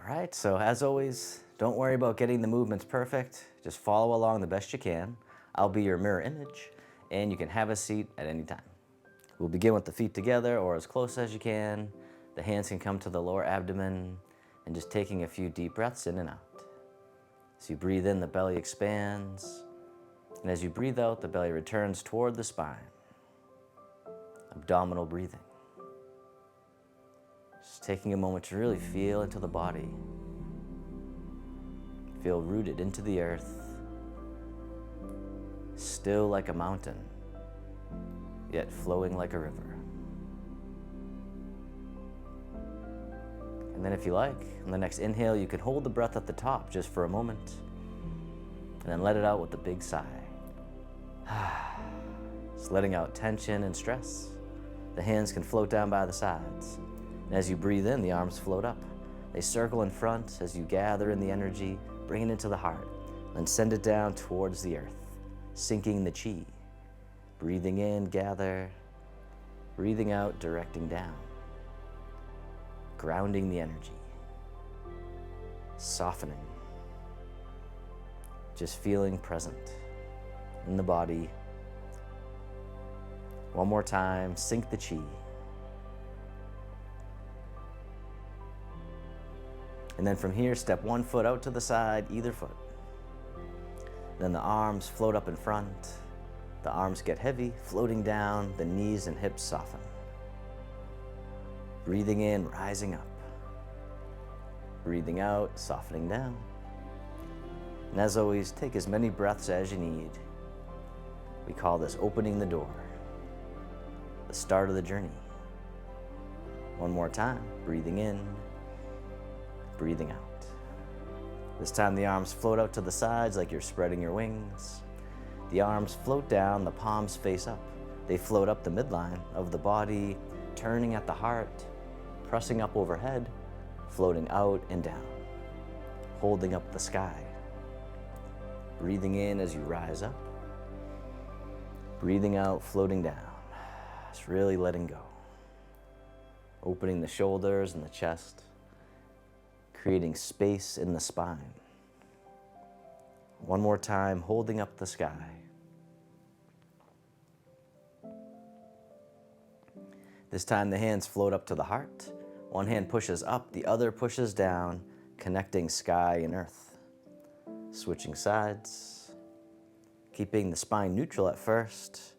right, so as always, don't worry about getting the movements perfect. Just follow along the best you can. I'll be your mirror image, and you can have a seat at any time. We'll begin with the feet together or as close as you can. The hands can come to the lower abdomen, and just taking a few deep breaths in and out. As you breathe in, the belly expands, and as you breathe out, the belly returns toward the spine. Abdominal breathing. Just taking a moment to really feel into the body. Feel rooted into the earth, still like a mountain, yet flowing like a river. And then if you like, on the next inhale, you can hold the breath at the top just for a moment, and then let it out with a big sigh. Just letting out tension and stress. The hands can float down by the sides. And as you breathe in, the arms float up. They circle in front as you gather in the energy, bring it into the heart, then send it down towards the earth, sinking the chi. Breathing in, gather. Breathing out, directing down. Grounding the energy. Softening. Just feeling present in the body. One more time, sink the chi. And then from here, step one foot out to the side, either foot. Then the arms float up in front. The arms get heavy, floating down, the knees and hips soften. Breathing in, rising up. Breathing out, softening down. And as always, take as many breaths as you need. We call this opening the door, the start of the journey. One more time, breathing in, breathing out. This time the arms float out to the sides like you're spreading your wings. The arms float down, the palms face up. They float up the midline of the body, turning at the heart, pressing up overhead, floating out and down, holding up the sky. Breathing in as you rise up. Breathing out, floating down. Just really letting go. Opening the shoulders and the chest, creating space in the spine. One more time, holding up the sky. This time the hands float up to the heart. One hand pushes up, the other pushes down, connecting sky and earth. Switching sides, keeping the spine neutral at first.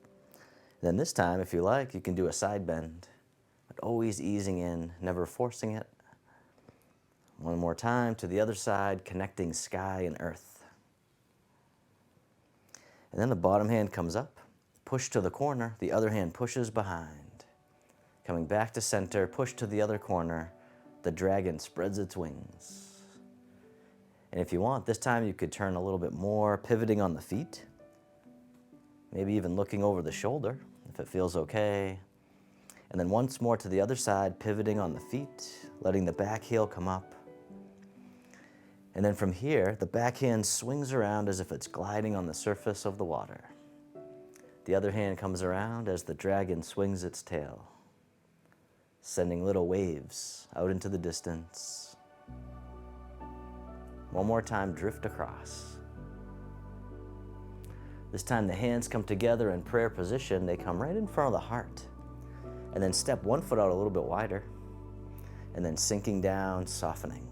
Then this time, if you like, you can do a side bend, but always easing in, never forcing it. One more time to the other side, connecting sky and earth. And then the bottom hand comes up, push to the corner, the other hand pushes behind. Coming back to center, push to the other corner, the dragon spreads its wings. And if you want, this time you could turn a little bit more, pivoting on the feet. Maybe even looking over the shoulder, if it feels okay. And then once more to the other side, pivoting on the feet, letting the back heel come up. And then from here, the back hand swings around as if it's gliding on the surface of the water. The other hand comes around as the dragon swings its tail, sending little waves out into the distance. One more time, drift across. This time the hands come together in prayer position. They come right in front of the heart. And then step one foot out a little bit wider. And then sinking down, softening.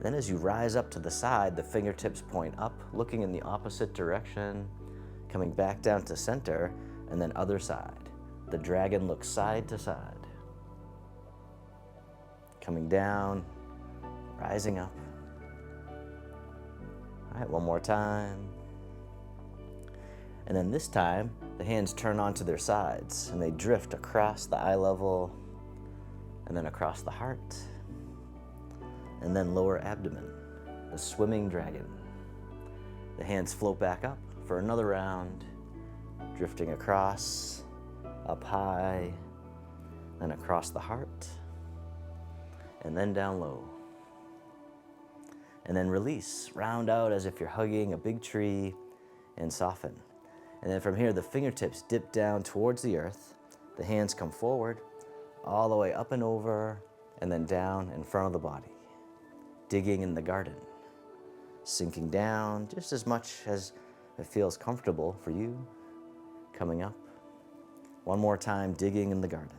Then as you rise up to the side, the fingertips point up, looking in the opposite direction, coming back down to center, and then other side. The dragon looks side to side. Coming down, rising up. All right, one more time. And then this time, the hands turn onto their sides and they drift across the eye level and then across the heart and then lower abdomen, the swimming dragon. The hands float back up for another round, drifting across, up high, then across the heart, and then down low. And then release, round out as if you're hugging a big tree and soften. And then from here, the fingertips dip down towards the earth. The hands come forward, all the way up and over, and then down in front of the body. digging in the garden, sinking down just as much as it feels comfortable for you, coming up. One more time, digging in the garden.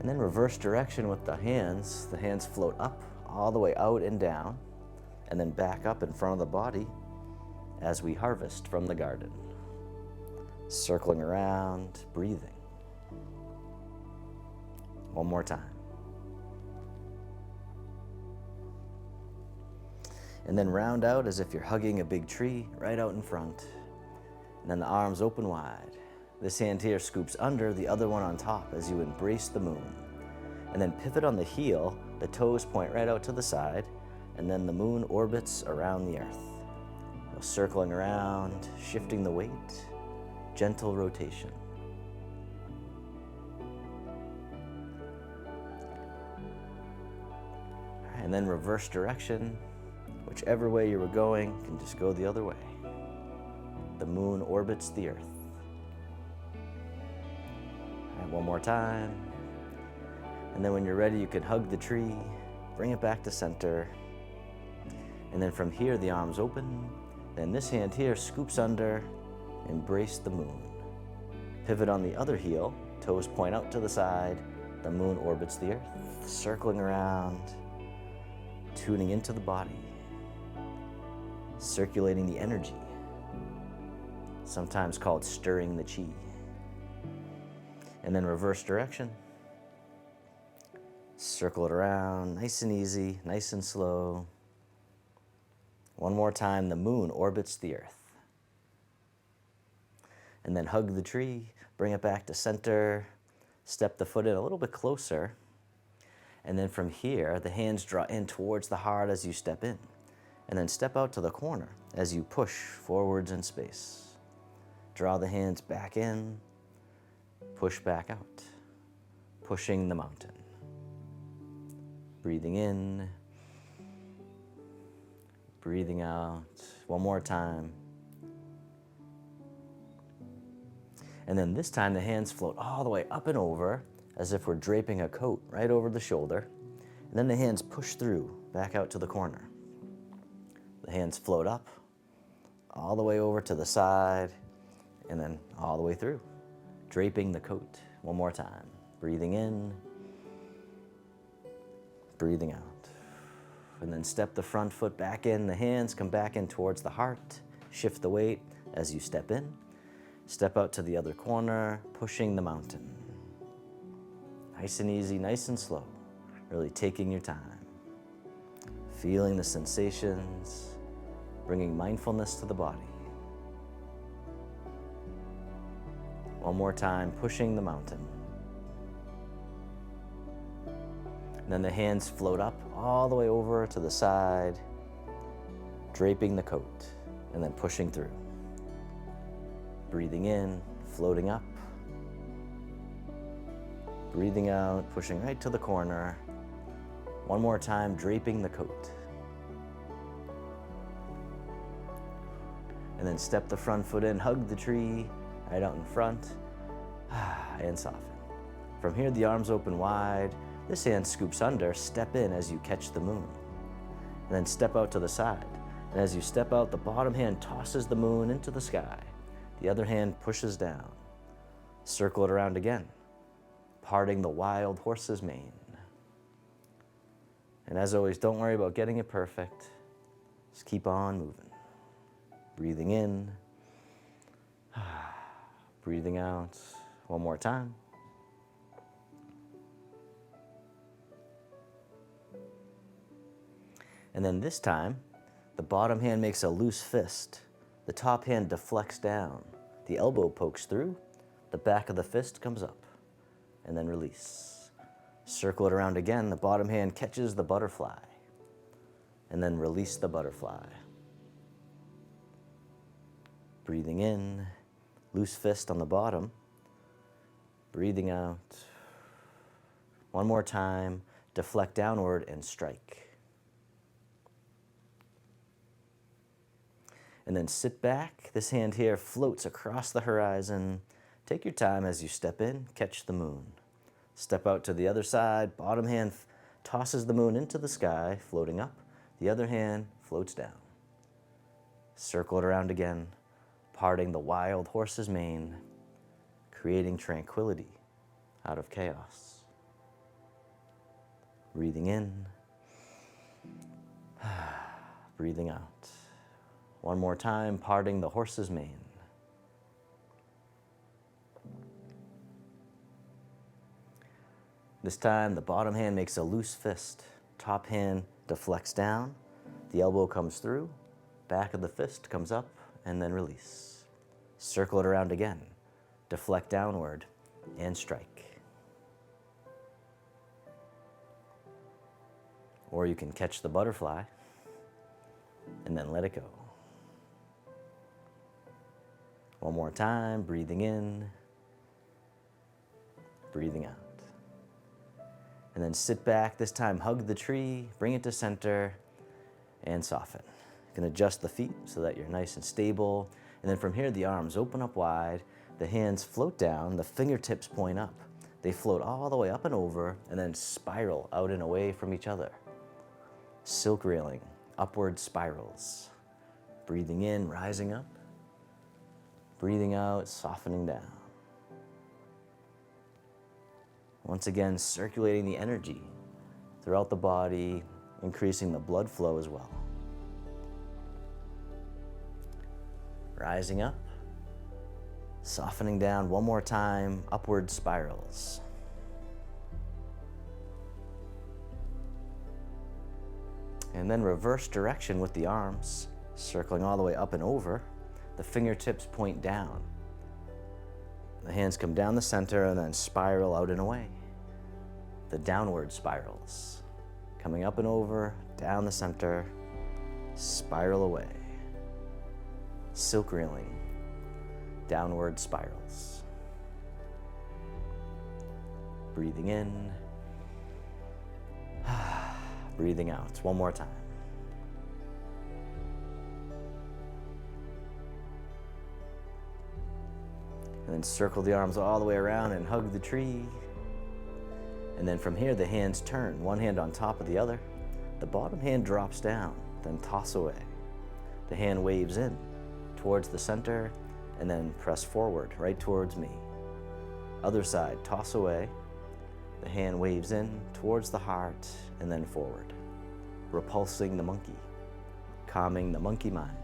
And then reverse direction with the hands. The hands float up, all the way out and down, and then back up in front of the body as we harvest from the garden. Circling around, breathing. One more time. And then round out as if you're hugging a big tree right out in front. And then the arms open wide. This hand here scoops under, the other one on top as you embrace the moon. And then pivot on the heel, the toes point right out to the side, and then the moon orbits around the earth. Circling around, shifting the weight, gentle rotation. And then reverse direction, whichever way you were going, you can just go the other way. The moon orbits the earth. And one more time. And then when you're ready, you can hug the tree, bring it back to center. And then from here, the arms open. Then this hand here scoops under, embrace the moon. Pivot on the other heel, toes point out to the side, the moon orbits the earth, circling around, tuning into the body, circulating the energy, sometimes called stirring the chi. And then reverse direction. Circle it around, nice and easy, nice and slow. One more time, the moon orbits the earth. And then hug the tree, bring it back to center, step the foot in a little bit closer. And then from here, the hands draw in towards the heart as you step in. And then step out to the corner as you push forwards in space. Draw the hands back in, push back out, pushing the mountain. Breathing in, breathing out. One more time. And then this time the hands float all the way up and over as if we're draping a coat right over the shoulder. And then the hands push through, back out to the corner. The hands float up, all the way over to the side, and then all the way through, draping the coat. One more time. Breathing in, breathing out. And then step the front foot back in. The hands come back in towards the heart. Shift the weight as you step in. Step out to the other corner, pushing the mountain. Nice and easy, nice and slow. Really taking your time. Feeling the sensations, bringing mindfulness to the body. One more time, pushing the mountain. And then the hands float up all the way over to the side, draping the coat, and then pushing through. Breathing in, floating up. Breathing out, pushing right to the corner. One more time, draping the coat. And then step the front foot in, hug the tree right out in front, and soften. From here, the arms open wide. This hand scoops under, step in as you catch the moon. And then step out to the side. And as you step out, the bottom hand tosses the moon into the sky. The other hand pushes down. Circle it around again, parting the wild horse's mane. And as always, don't worry about getting it perfect. Just keep on moving. Breathing in, breathing out. One more time. And then this time, the bottom hand makes a loose fist. The top hand deflects down. The elbow pokes through. The back of the fist comes up. And then release. Circle it around again. The bottom hand catches the butterfly. And then release the butterfly. Breathing in, loose fist on the bottom. Breathing out. One more time, deflect downward and strike. And then sit back. This hand here floats across the horizon. Take your time as you step in, catch the moon. Step out to the other side. Bottom hand tosses the moon into the sky, floating up. The other hand floats down. Circle it around again, parting the wild horse's mane, creating tranquility out of chaos. Breathing in, breathing out. One more time, parting the horse's mane. This time, the bottom hand makes a loose fist. Top hand deflects down. The elbow comes through. Back of the fist comes up, and then release. Circle it around again. Deflect downward, and strike. Or you can catch the butterfly, and then let it go. One more time, breathing in, breathing out. And then sit back, this time hug the tree, bring it to center, and soften. You can adjust the feet so that you're nice and stable. And then from here, the arms open up wide, the hands float down, the fingertips point up. They float all the way up and over, and then spiral out and away from each other. Silk railing, upward spirals. Breathing in, rising up. Breathing out, softening down. Once again, circulating the energy throughout the body, increasing the blood flow as well. Rising up, softening down one more time, upward spirals. And then reverse direction with the arms, circling all the way up and over. The fingertips point down. The hands come down the center and then spiral out and away. The downward spirals, coming up and over, down the center, spiral away. Silk railing, downward spirals. Breathing in, breathing out. One more time. And then circle the arms all the way around and hug the tree. And then from here, the hands turn, one hand on top of the other. The bottom hand drops down, then toss away. The hand waves in towards the center, and then press forward, right towards me. Other side, toss away. The hand waves in towards the heart, and then forward. Repulsing the monkey, calming the monkey mind.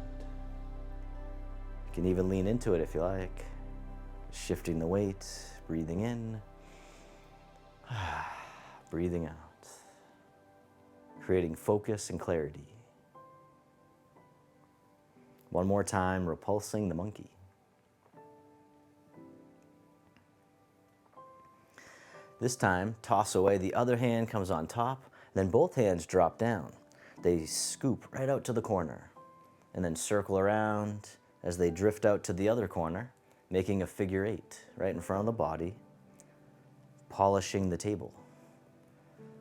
You can even lean into it if you like. Shifting the weight, breathing in, breathing out. Creating focus and clarity. One more time, repulsing the monkey. This time, toss away, the other hand comes on top, then both hands drop down. They scoop right out to the corner, and then circle around as they drift out to the other corner, making a figure 8 right in front of the body, polishing the table,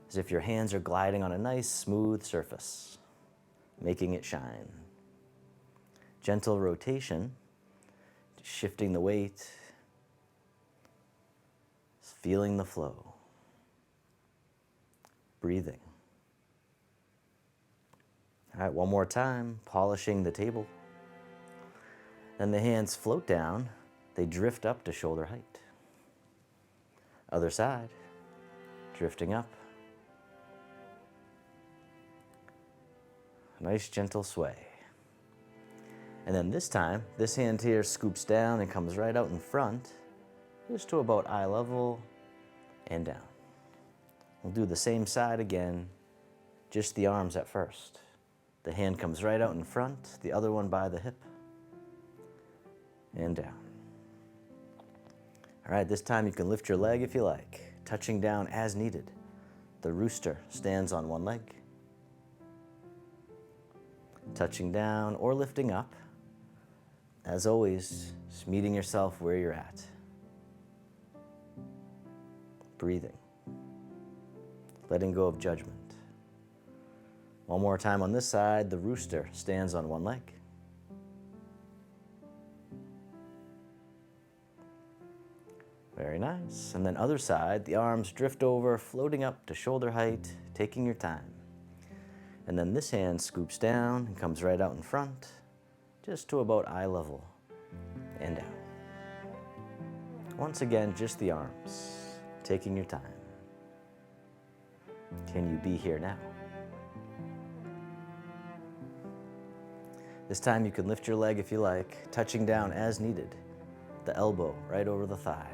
as if your hands are gliding on a nice smooth surface, making it shine. Gentle rotation, shifting the weight, feeling the flow, breathing. All right, one more time, polishing the table. Then the hands float down, they drift up to shoulder height. Other side, drifting up. Nice gentle sway. And then this time, this hand here scoops down and comes right out in front, just to about eye level and down. We'll do the same side again, just the arms at first. The hand comes right out in front, the other one by the hip, and down. All right, this time you can lift your leg if you like, touching down as needed. The rooster stands on one leg, touching down or lifting up. As always, just meeting yourself where you're at. Breathing, letting go of judgment. One more time on this side, the rooster stands on one leg. Very Very nice. And then other side, the arms drift over, floating up to shoulder height, taking your time. And then this hand scoops down and comes right out in front, just to about eye level and down. Once again, just the arms, taking your time. Can you be here now? This time you can lift your leg if you like, touching down as needed, the elbow right over the thigh.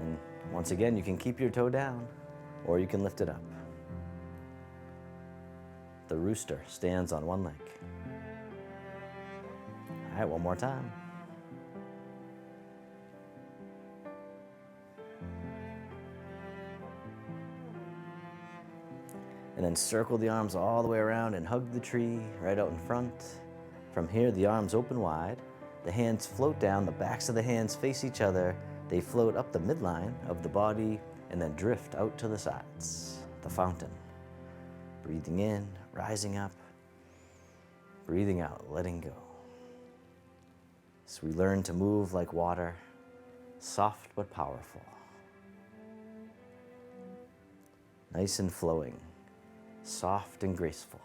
And once again, you can keep your toe down, or you can lift it up. The rooster stands on one leg. All right, one more time. And then circle the arms all the way around and hug the tree right out in front. From here, the arms open wide. The hands float down, the backs of the hands face each other. They float up the midline of the body and then drift out to the sides, the fountain. Breathing in, rising up. Breathing out, letting go. So we learn to move like water, soft but powerful. Nice and flowing. Soft and graceful.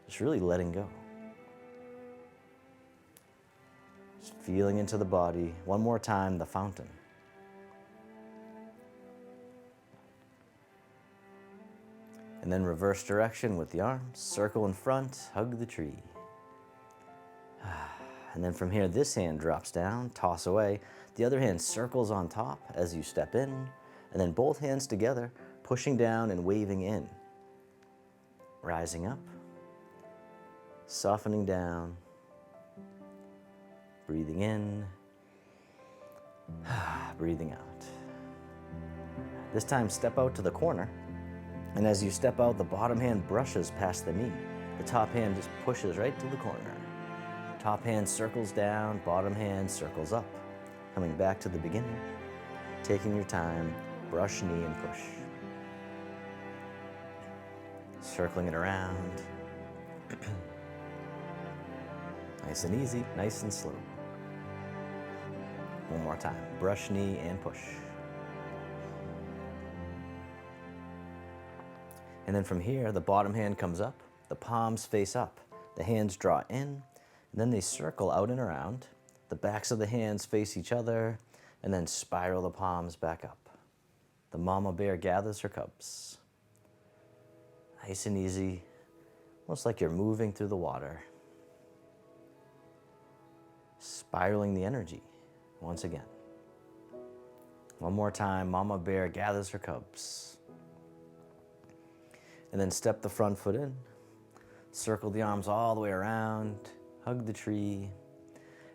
Just really letting go. Just feeling into the body. One more time, the fountain. And then reverse direction with the arms. Circle in front, hug the tree. And then from here, this hand drops down, toss away. The other hand circles on top as you step in. And then both hands together, pushing down and waving in. Rising up, softening down, breathing in, breathing out. This time, step out to the corner, and as you step out, the bottom hand brushes past the knee. The top hand just pushes right to the corner. Top hand circles down, bottom hand circles up. Coming back to the beginning, taking your time, brush knee and push. Circling it around. Nice and easy, nice and slow. One more time. Brush knee and push. And then from here, the bottom hand comes up, the palms face up, the hands draw in, and then they circle out and around. The backs of the hands face each other, and then spiral the palms back up. The mama bear gathers her cubs. Nice and easy, almost like you're moving through the water. Spiraling the energy, once again. One more time, mama bear gathers her cubs. And then step the front foot in, circle the arms all the way around, hug the tree.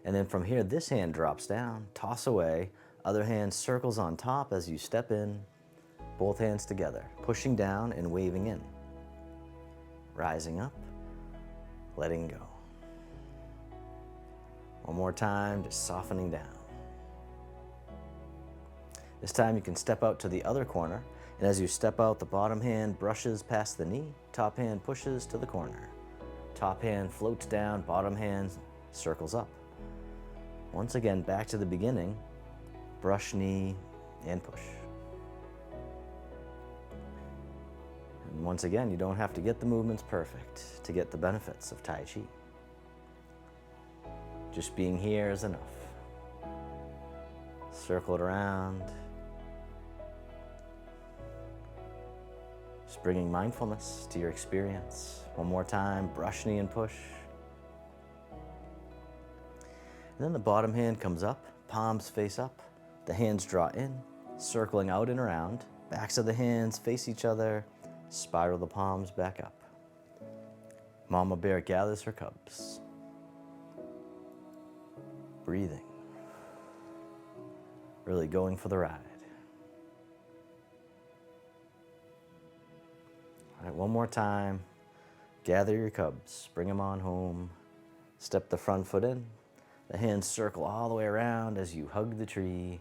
And then from here, this hand drops down, toss away, other hand circles on top as you step in, both hands together, pushing down and waving in. Rising up, letting go. One more time, just softening down. This time you can step out to the other corner, and as you step out, the bottom hand brushes past the knee, top hand pushes to the corner. Top hand floats down, bottom hand circles up. Once again, back to the beginning, brush knee and push. And once again, you don't have to get the movements perfect to get the benefits of Tai Chi. Just being here is enough. Circle it around. Just bringing mindfulness to your experience. One more time, brush knee and push. And then the bottom hand comes up, palms face up. The hands draw in, circling out and around. Backs of the hands face each other. Spiral the palms back up. Mama bear gathers her cubs. Breathing. Really going for the ride. All right, one more time. Gather your cubs, bring them on home. Step the front foot in. The hands circle all the way around as you hug the tree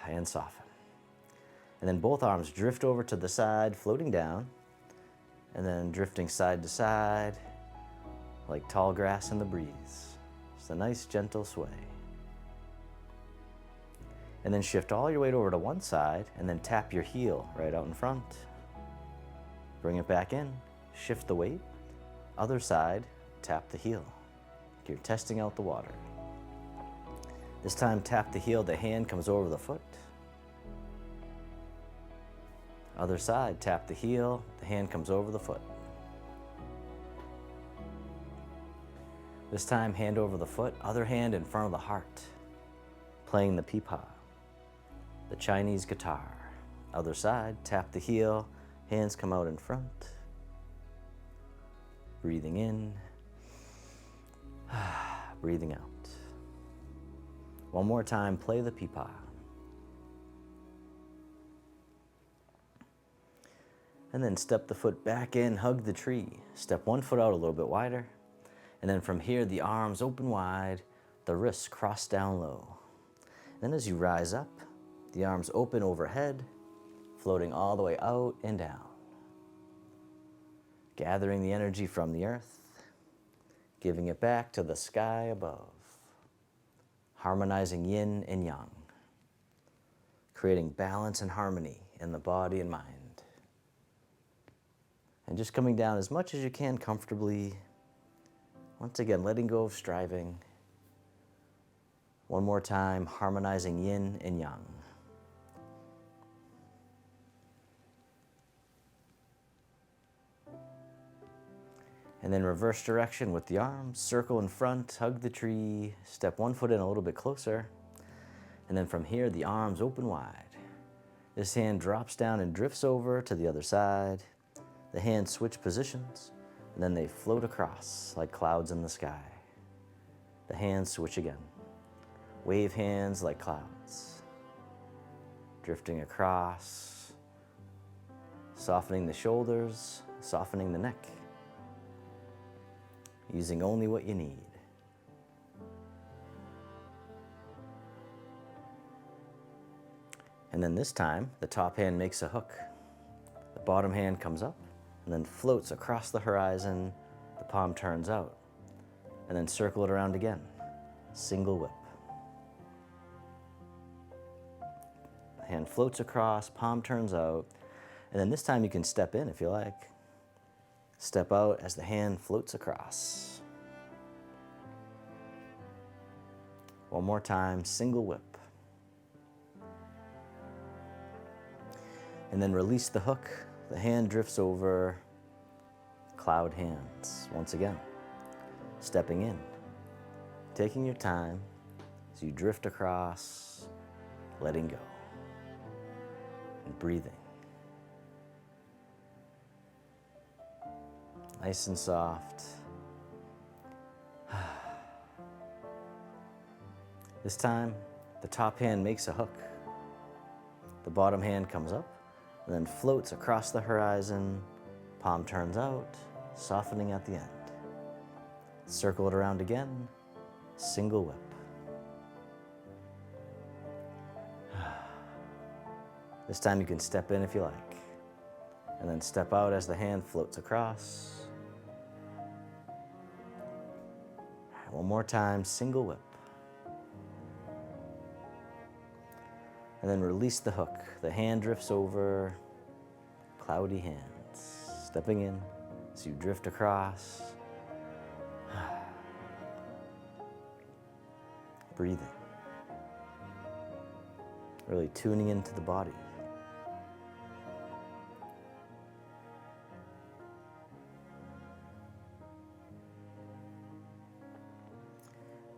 and soften. And then both arms drift over to the side, floating down, and then drifting side to side like tall grass in the breeze. It's a nice gentle sway. And then shift all your weight over to one side and then tap your heel right out in front. Bring it back in, shift the weight, other side, tap the heel. You're testing out the water. This time tap the heel, the hand comes over the foot. Other side, tap the heel, the hand comes over the foot. This time hand over the foot, other hand in front of the heart, playing the pipa, the Chinese guitar. Other side, tap the heel, hands come out in front. Breathing in, breathing out. One more time, play the pipa. And then step the foot back in, hug the tree. Step one foot out a little bit wider. And then from here, the arms open wide, the wrists cross down low. Then as you rise up, the arms open overhead, floating all the way out and down. Gathering the energy from the earth, giving it back to the sky above. Harmonizing yin and yang. Creating balance and harmony in the body and mind. And just coming down as much as you can comfortably. Once again, letting go of striving. One more time, harmonizing yin and yang. And then reverse direction with the arms, circle in front, hug the tree, step one foot in a little bit closer. And then from here, the arms open wide. This hand drops down and drifts over to the other side. The hands switch positions, and then they float across like clouds in the sky. The hands switch again. Wave hands like clouds. Drifting across, softening the shoulders, softening the neck. Using only what you need. And then this time, the top hand makes a hook. The bottom hand comes up and then floats across the horizon. The palm turns out. And then circle it around again. Single whip. The hand floats across, palm turns out. And then this time you can step in if you like. Step out as the hand floats across. One more time, single whip. And then release the hook. The hand drifts over. Cloud hands. Once again, stepping in. Taking your time as you drift across, letting go. And breathing. Nice and soft. This time, the top hand makes a hook. The bottom hand comes up and then floats across the horizon. Palm turns out, softening at the end. Circle it around again, single whip. This time you can step in if you like, and then step out as the hand floats across. One more time, single whip. And then release the hook. The hand drifts over, cloudy hands. Stepping in as you drift across. Breathing. Really tuning into the body.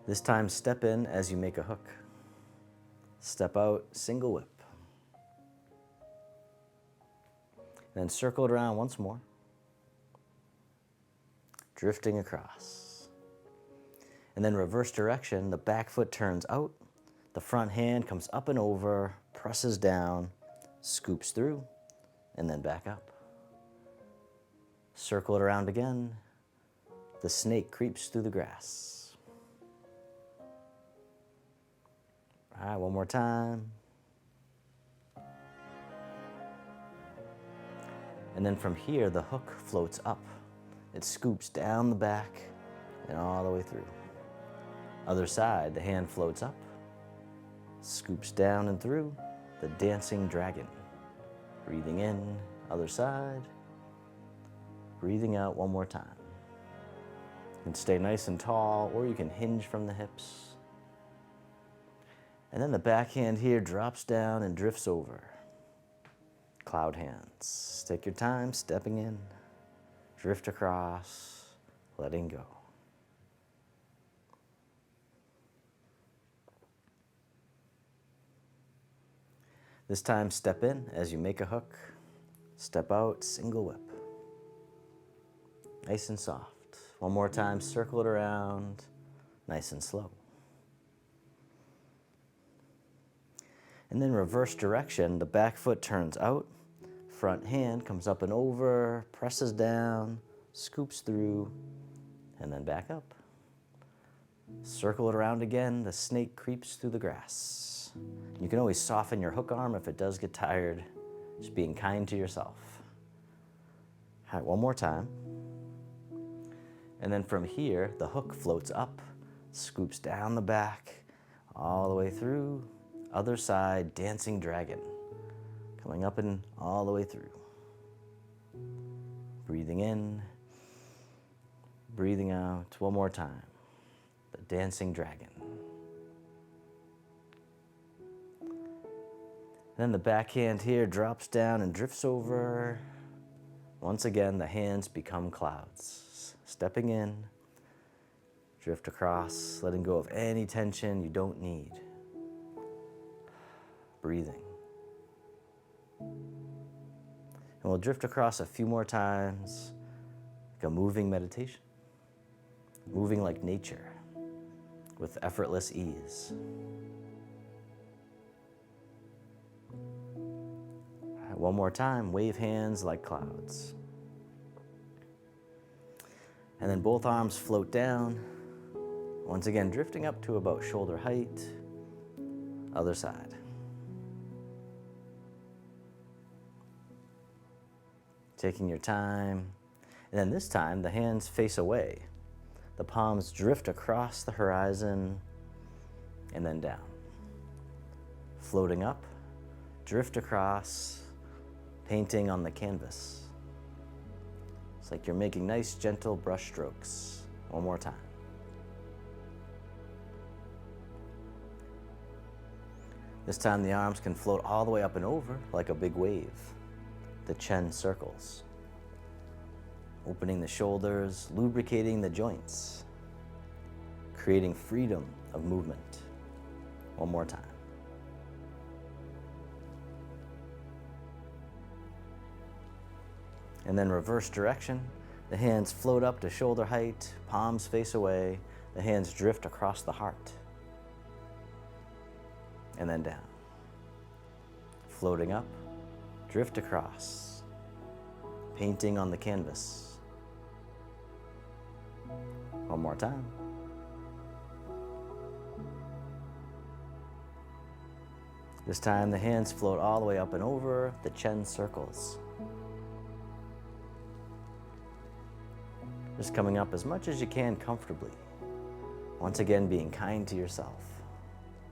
This time, step in as you make a hook. Step out, single whip. Then circle it around once more. Drifting across. And then reverse direction, the back foot turns out. The front hand comes up and over, presses down, scoops through, and then back up. Circle it around again. The snake creeps through the grass. All right, one more time. And then from here, the hook floats up. It scoops down the back and all the way through. Other side, the hand floats up, scoops down and through, the dancing dragon. Breathing in, other side. Breathing out one more time. You can stay nice and tall, or you can hinge from the hips. And then the back hand here drops down and drifts over. Cloud hands. Take your time, stepping in. Drift across, letting go. This time, step in as you make a hook. Step out, single whip. Nice and soft. One more time, circle it around, nice and slow. And then reverse direction, the back foot turns out, front hand comes up and over, presses down, scoops through, and then back up. Circle it around again, the snake creeps through the grass. You can always soften your hook arm if it does get tired, just being kind to yourself. All right, one more time. And then from here, the hook floats up, scoops down the back, all the way through. Other side, dancing dragon. Coming up and all the way through. Breathing in, breathing out. One more time. The dancing dragon. Then the back hand here drops down and drifts over. Once again, the hands become clouds. Stepping in, drift across, letting go of any tension you don't need. Breathing. And we'll drift across a few more times, like a moving meditation. Moving like nature, with effortless ease. All right, one more time, wave hands like clouds. And then both arms float down, once again drifting up to about shoulder height. Other side. Taking your time. And then this time, the hands face away. The palms drift across the horizon and then down. Floating up, drift across, painting on the canvas. It's like you're making nice, gentle brush strokes. One more time. This time the arms can float all the way up and over like a big wave. The chin circles. Opening the shoulders, lubricating the joints. Creating freedom of movement. One more time. And then reverse direction. The hands float up to shoulder height, palms face away. The hands drift across the heart. And then down. Floating up, drift across. Painting on the canvas. One more time. This time the hands float all the way up and over, the chin circles. Just coming up as much as you can comfortably. Once again, being kind to yourself.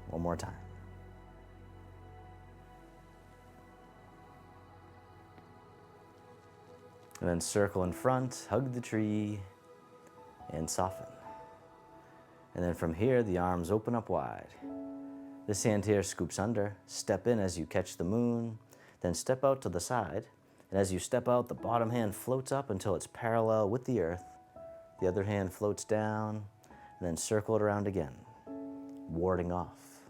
One more time. And then circle in front, hug the tree, and soften. And then from here, the arms open up wide. This hand here scoops under, step in as you catch the moon, then step out to the side. And as you step out, the bottom hand floats up until it's parallel with the earth. The other hand floats down, and then circle it around again, warding off,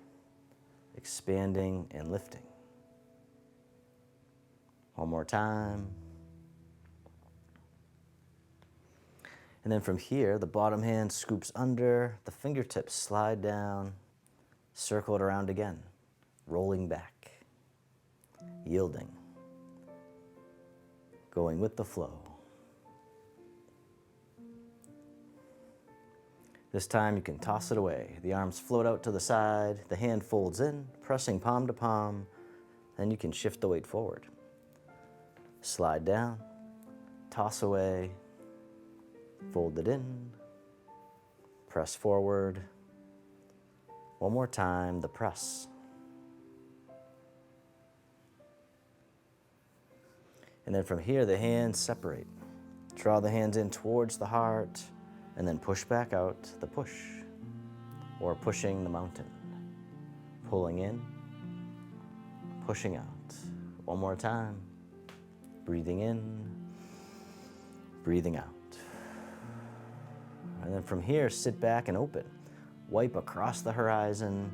expanding and lifting. One more time. And then from here, the bottom hand scoops under, the fingertips slide down, circle it around again, rolling back, yielding, going with the flow. This time you can toss it away. The arms float out to the side, the hand folds in, pressing palm to palm, then you can shift the weight forward. Slide down, toss away, fold it in, press forward, One more time, the press. And then from here, the hands separate. Draw the hands in towards the heart, and then push back out, the push, or pushing the mountain. Pulling in, pushing out. One more time. Breathing in, breathing out. And then from here, sit back and open. Wipe across the horizon,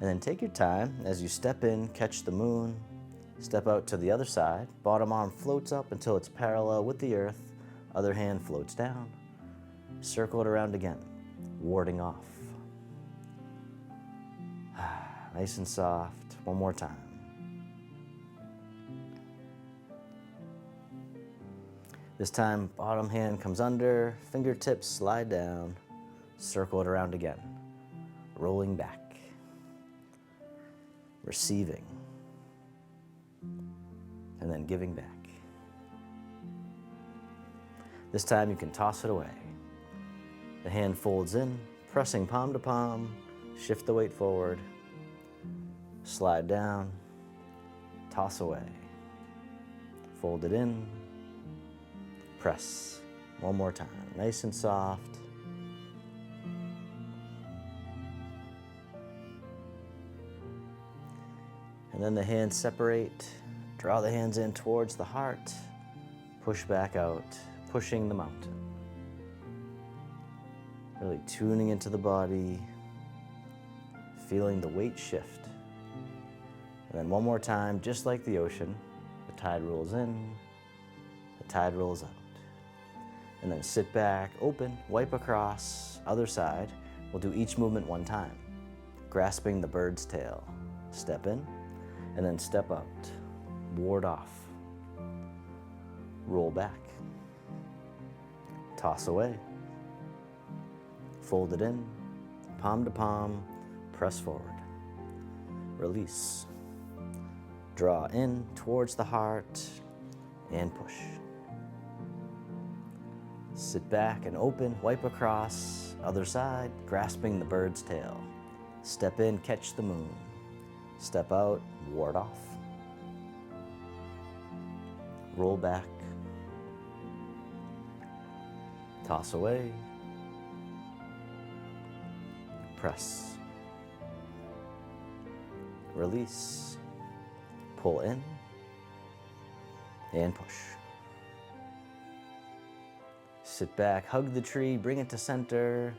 and then take your time as you step in, catch the moon, step out to the other side. Bottom arm floats up until it's parallel with the earth. Other hand floats down. Circle it around again, warding off. Nice and soft. One more time. This time, bottom hand comes under, fingertips slide down, circle it around again, rolling back, receiving, and then giving back. This time you can toss it away. The hand folds in, pressing palm to palm, shift the weight forward, slide down, toss away, fold it in, press. One more time, nice and soft. And then the hands separate, draw the hands in towards the heart, push back out, pushing the mountain. Really tuning into the body, feeling the weight shift. And then one more time, just like the ocean, the tide rolls in, the tide rolls out. And then sit back, open, wipe across, other side. We'll do each movement one time. Grasping the bird's tail. Step in, and then step out. Ward off. Roll back. Toss away. Fold it in, palm to palm, press forward. Release. Draw in towards the heart, and push. Sit back and open, wipe across, other side, grasping the bird's tail. Step in, catch the moon. Step out, ward off. Roll back. Toss away. Press. Release. Pull in. And push. Sit back, hug the tree, bring it to center,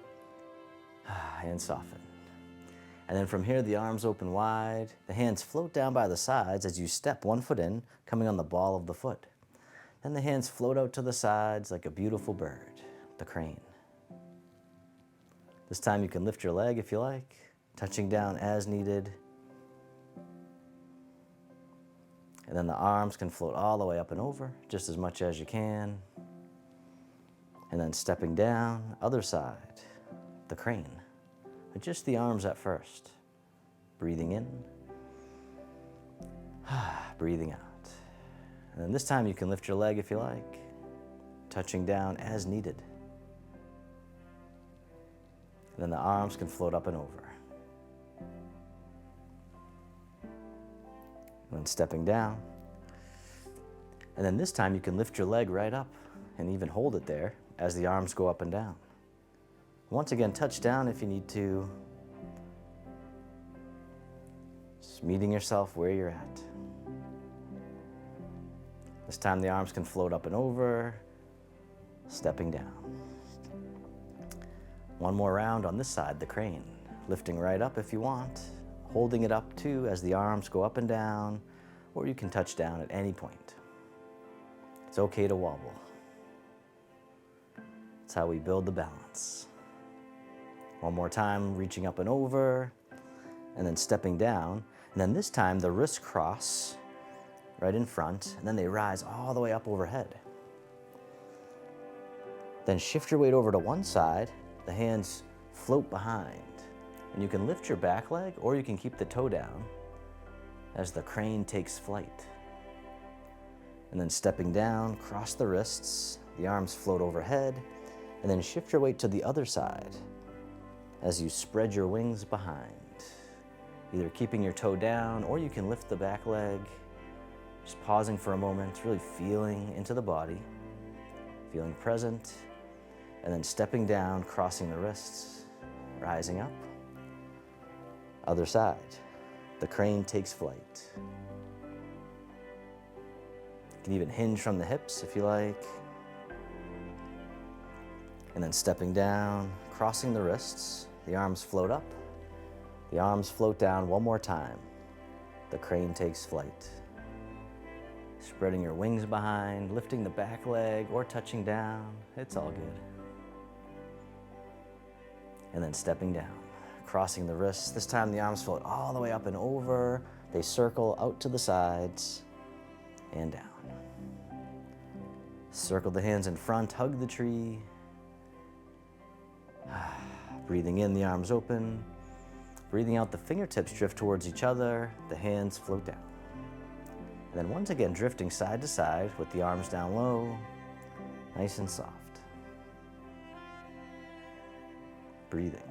and soften. And then from here, the arms open wide. The hands float down by the sides as you step one foot in, coming on the ball of the foot. Then the hands float out to the sides like a beautiful bird, the crane. This time you can lift your leg if you like, touching down as needed. And then the arms can float all the way up and over, just as much as you can. And then stepping down, other side, the crane. But just the arms at first. Breathing in, breathing out. And then this time you can lift your leg if you like, touching down as needed. And then the arms can float up and over. And then stepping down. And then this time you can lift your leg right up and even hold it there as the arms go up and down. Once again, touch down if you need to. Just meeting yourself where you're at. This time the arms can float up and over, stepping down. One more round on this side, the crane. Lifting right up if you want, holding it up too as the arms go up and down, or you can touch down at any point. It's okay to wobble. It's how we build the balance. One more time, reaching up and over, and then stepping down. And then this time, the wrists cross right in front, and then they rise all the way up overhead. Then shift your weight over to one side, the hands float behind. And you can lift your back leg, or you can keep the toe down as the crane takes flight. And then stepping down, cross the wrists, the arms float overhead, and then shift your weight to the other side as you spread your wings behind. either keeping your toe down or you can lift the back leg. Just pausing for a moment, really feeling into the body, feeling present, and then stepping down, crossing the wrists, rising up. Other side. The crane takes flight. You can even hinge from the hips if you like. And then stepping down, crossing the wrists, the arms float up, the arms float down one more time. The crane takes flight. Spreading your wings behind, lifting the back leg or touching down, it's all good. And then stepping down, crossing the wrists. This time the arms float all the way up and over. They circle out to the sides and down. Circle the hands in front, hug the tree. Breathing in, the arms open. Breathing out, the fingertips drift towards each other. The hands float down. And then once again, drifting side to side with the arms down low, nice and soft. Breathing.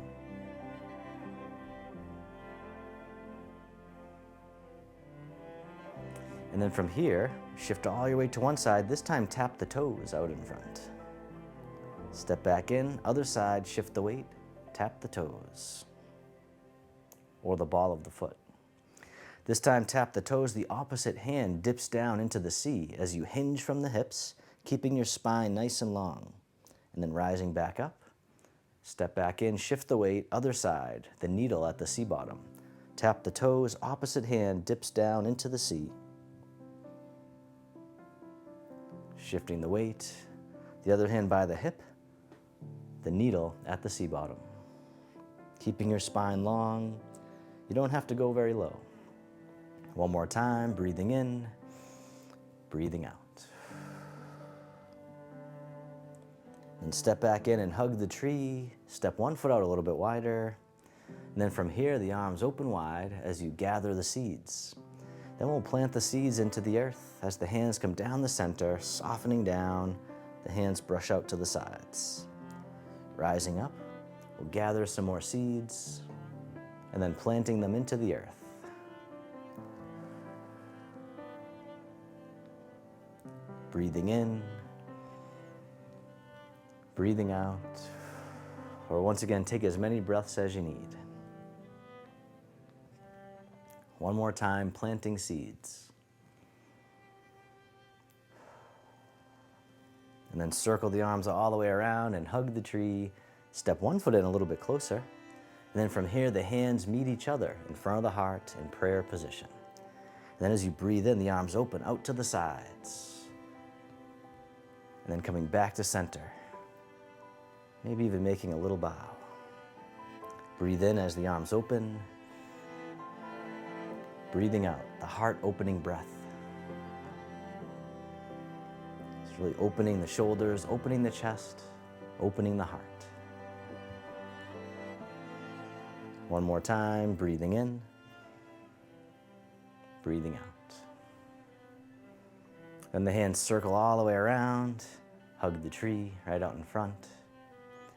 And then from here, shift all your weight to one side. This time, tap the toes out in front. Step back in, other side, shift the weight, tap the toes, or the ball of the foot. This time, tap the toes, the opposite hand dips down into the C as you hinge from the hips, keeping your spine nice and long. And then rising back up, step back in, shift the weight, other side, the needle at the C bottom. Tap the toes, opposite hand dips down into the C. Shifting the weight, the other hand by the hip, the needle at the C bottom. Keeping your spine long, you don't have to go very low. One more time, breathing in, breathing out. Then step back in and hug the tree, step one foot out a little bit wider, and then from here the arms open wide as you gather the seeds. Then we'll plant the seeds into the earth as the hands come down the center, softening down, the hands brush out to the sides. Rising up, we'll gather some more seeds, and then planting them into the earth. Breathing in, breathing out, or once again, take as many breaths as you need. One more time, planting seeds. And then circle the arms all the way around and hug the tree. Step one foot in a little bit closer. And then from here, the hands meet each other in front of the heart in prayer position. And then as you breathe in, the arms open out to the sides. And then coming back to center. Maybe even making a little bow. Breathe in as the arms open. Breathing out, the heart opening breath. It's really opening the shoulders, opening the chest, opening the heart. One more time, breathing in, breathing out. Then the hands circle all the way around, hug the tree right out in front.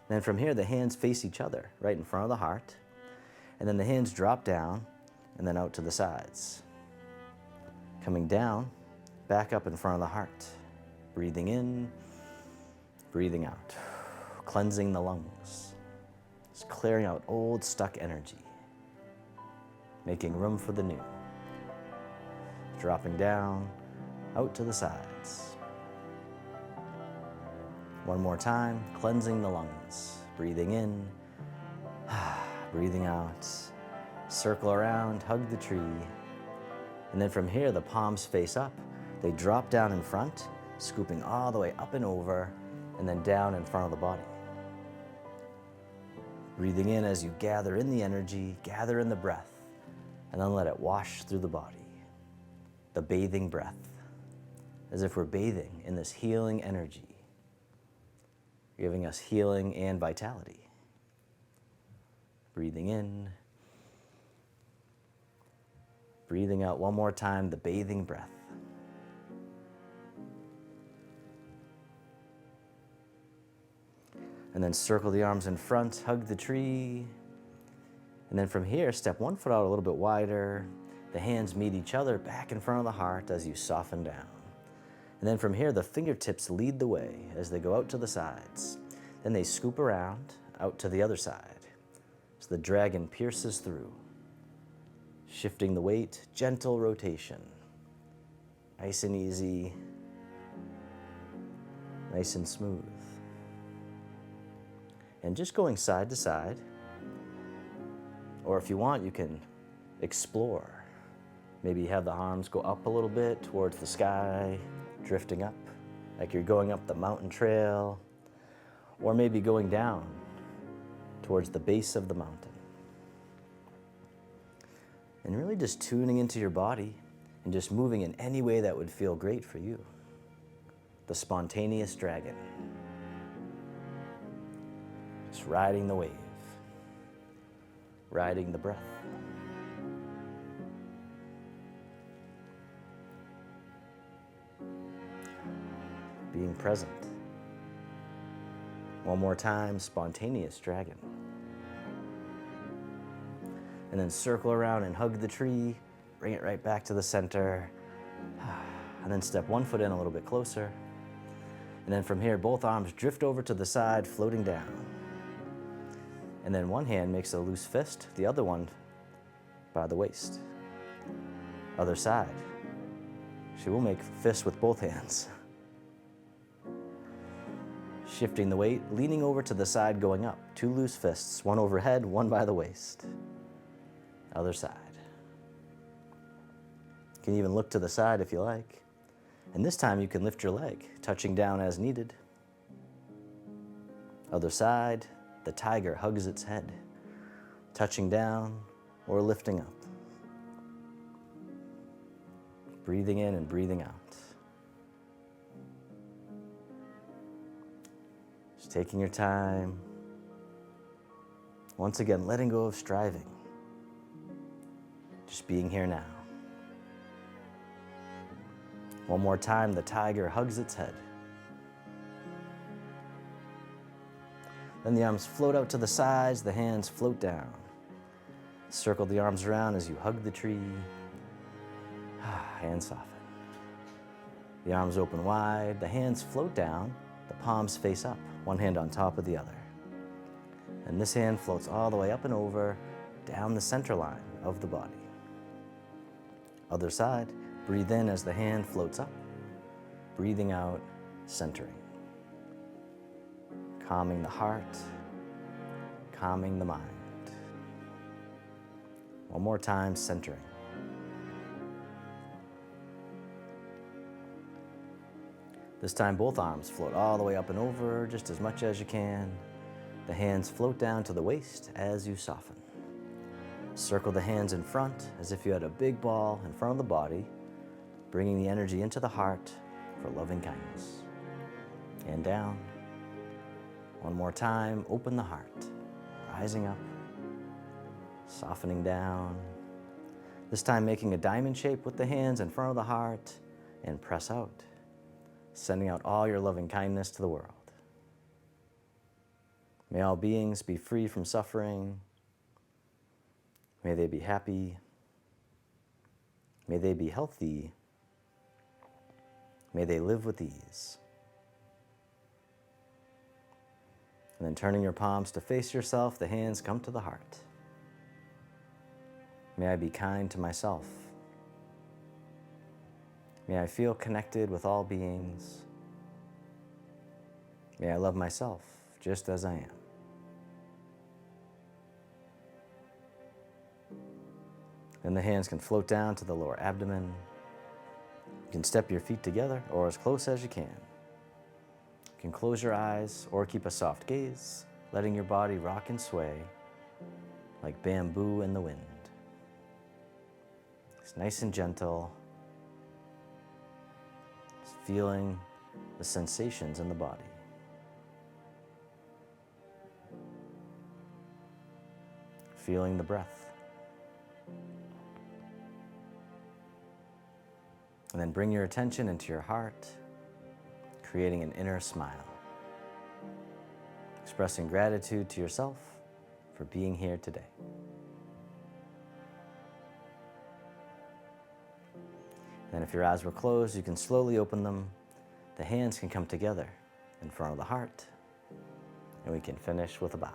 Then from here, the hands face each other right in front of the heart. And then the hands drop down and then out to the sides. Coming down, back up in front of the heart. Breathing in, breathing out. Cleansing the lungs. Just clearing out old stuck energy. Making room for the new. Dropping down, out to the sides. One more time, cleansing the lungs. Breathing in, breathing out. Circle around, hug the tree. And then from here, the palms face up. They drop down in front, scooping all the way up and over, and then down in front of the body. Breathing in as you gather in the energy, gather in the breath, and then let it wash through the body. The bathing breath, as if we're bathing in this healing energy, giving us healing and vitality. Breathing in, breathing out one more time, the bathing breath. And then circle the arms in front, hug the tree, And then from here, step one foot out a little bit wider. The hands meet each other back in front of the heart as you soften down. And then from here, the fingertips lead the way as they go out to the sides. Then they scoop around out to the other side. So the dragon pierces through, shifting the weight, gentle rotation. Nice and easy, nice and smooth. And just going side to side, or if you want, you can explore. Maybe have the arms go up a little bit towards the sky, drifting up, like you're going up the mountain trail, or maybe going down towards the base of the mountain. And really just tuning into your body and just moving in any way that would feel great for you. The spontaneous dragon. Just riding the wave, riding the breath. Being present. One more time, spontaneous dragon. And then circle around and hug the tree, bring it right back to the center. And then step one foot in a little bit closer. And then from here, both arms drift over to the side, floating down. And then one hand makes a loose fist, the other one by the waist. Other side. She will make fists with both hands. Shifting the weight, leaning over to the side, going up. Two loose fists, one overhead, one by the waist. Other side. You can even look to the side if you like. And this time you can lift your leg, touching down as needed. Other side, the tiger hugs its head, touching down or lifting up. Breathing in and breathing out. Just taking your time. Once again, letting go of striving. Just being here now. One more time, the tiger hugs its head. Then the arms float out to the sides, the hands float down. Circle the arms around as you hug the tree. And soften. The arms open wide, the hands float down, the palms face up, one hand on top of the other. And this hand floats all the way up and over, down the center line of the body. Other side, breathe in as the hand floats up, breathing out, centering. Calming the heart, calming the mind. One more time, centering. This time both arms float all the way up and over, just as much as you can. The hands float down to the waist as you soften. Circle the hands in front as if you had a big ball in front of the body, bringing the energy into the heart for loving kindness. And down. One more time, open the heart, rising up, softening down. This time making a diamond shape with the hands in front of the heart and press out, sending out all your loving kindness to the world. May all beings be free from suffering. May they be happy. May they be healthy. May they live with ease. And then turning your palms to face yourself, the hands come to the heart. May I be kind to myself. May I feel connected with all beings. May I love myself just as I am. Then the hands can float down to the lower abdomen. You can step your feet together or as close as you can. You can close your eyes or keep a soft gaze, letting your body rock and sway like bamboo in the wind. It's nice and gentle. Just feeling the sensations in the body. Feeling the breath. And then bring your attention into your heart, creating an inner smile. Expressing gratitude to yourself for being here today. Then if your eyes were closed, you can slowly open them. The hands can come together in front of the heart, and we can finish with a bow.